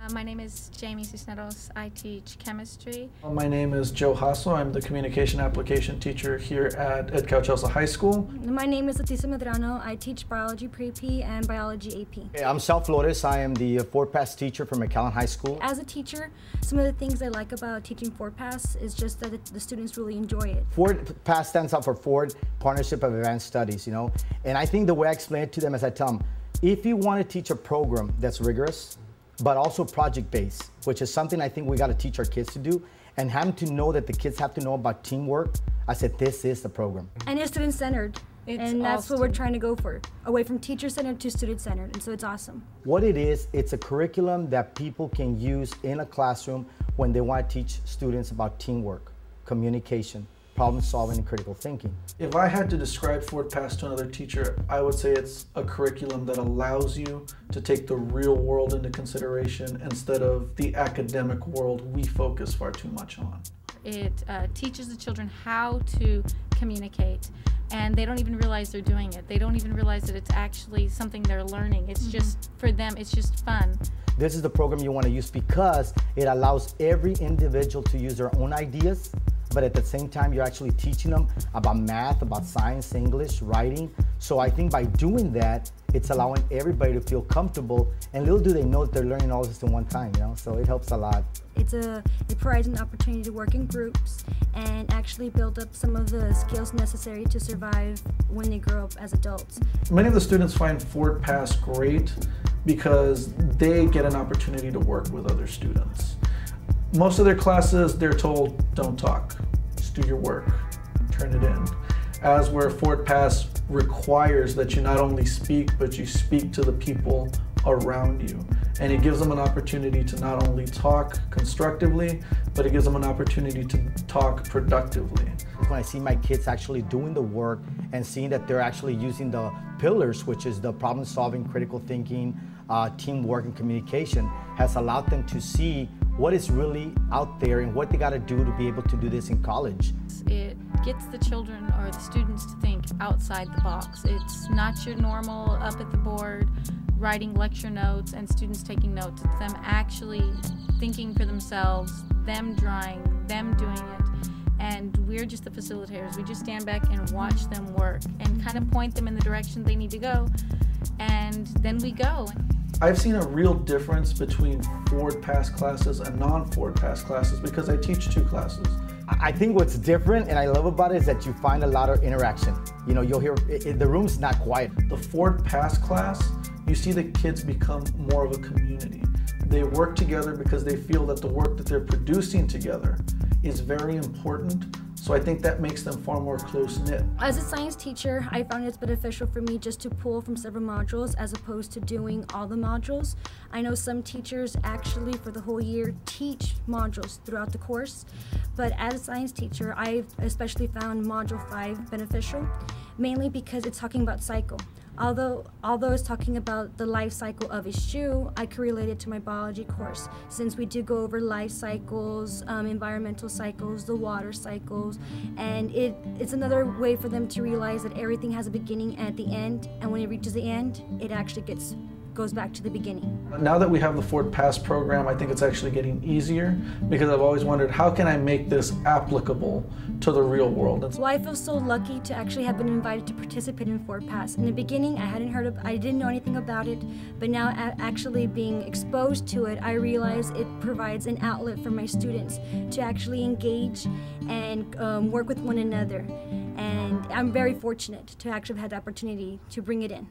My name is Jamie Cisneros. I teach chemistry. My name is Joe Hasso. I'm the communication application teacher here at Edcauchelsa High School. My name is Leticia Medrano. I teach biology pre-P and biology AP. Hey, I'm Sal Flores. I am the FordPAS teacher from McAllen High School. As a teacher, some of the things I like about teaching FordPAS is just that the students really enjoy it. FordPAS stands out for Ford Partnership of Advanced Studies, and I think the way I explain it to them is I tell them, if you want to teach a program that's rigorous, but also project-based, which is something I think we got to teach our kids to do, and have them to know that the kids have to know about teamwork, I said, this is the program. And it's student-centered, and that's what we're trying to go for, away from teacher-centered to student-centered, and so it's awesome. What it is, it's a curriculum that people can use in a classroom when they want to teach students about teamwork, communication, problem solving, and critical thinking. If I had to describe FordPAS to another teacher, I would say it's a curriculum that allows you to take the real world into consideration instead of the academic world we focus far too much on. It teaches the children how to communicate, and they don't even realize they're doing it. They don't even realize that it's actually something they're learning. It's just, for them, it's just fun. This is the program you want to use because it allows every individual to use their own ideas, but at the same time, you're actually teaching them about math, about science, English, writing. So I think by doing that, it's allowing everybody to feel comfortable, and little do they know that they're learning all this in one time, so it helps a lot. It provides an opportunity to work in groups and actually build up some of the skills necessary to survive when they grow up as adults. Many of the students find FordPAS great because they get an opportunity to work with other students. Most of their classes, they're told, don't talk, just do your work, turn it in. As where FordPAS requires that you not only speak, but you speak to the people around you. And it gives them an opportunity to not only talk constructively, but it gives them an opportunity to talk productively. When I see my kids actually doing the work and seeing that they're actually using the pillars, which is the problem solving, critical thinking, teamwork, and communication, has allowed them to see what is really out there and what they got to do to be able to do this in college. It gets the children or the students to think outside the box. It's not your normal up at the board, writing lecture notes and students taking notes. It's them actually thinking for themselves, them drawing, them doing it. And we're just the facilitators. We just stand back and watch them work and kind of point them in the direction they need to go, and then we go. I've seen a real difference between FordPAS classes and non-FordPAS classes because I teach two classes. I think what's different and I love about it is that you find a lot of interaction. You'll hear, the room's not quiet. The FordPAS class, you see the kids become more of a community. They work together because they feel that the work that they're producing together is very important. So I think that makes them far more close-knit. As a science teacher, I found it's beneficial for me just to pull from several modules as opposed to doing all the modules. I know some teachers actually for the whole year teach modules throughout the course, but as a science teacher, I've especially found Module 5 beneficial, mainly because it's talking about cycle. Although it's talking about the life cycle of a shoe, I could relate it to my biology course, since we do go over life cycles, environmental cycles, the water cycles, and it's another way for them to realize that everything has a beginning and at the end, and when it reaches the end, it actually goes back to the beginning. Now that we have the FordPAS program, I think it's actually getting easier because I've always wondered, how can I make this applicable to the real world? Well, I feel so lucky to actually have been invited to participate in FordPAS. In the beginning, I didn't know anything about it, but now actually being exposed to it, I realize it provides an outlet for my students to actually engage and work with one another. And I'm very fortunate to actually have had the opportunity to bring it in.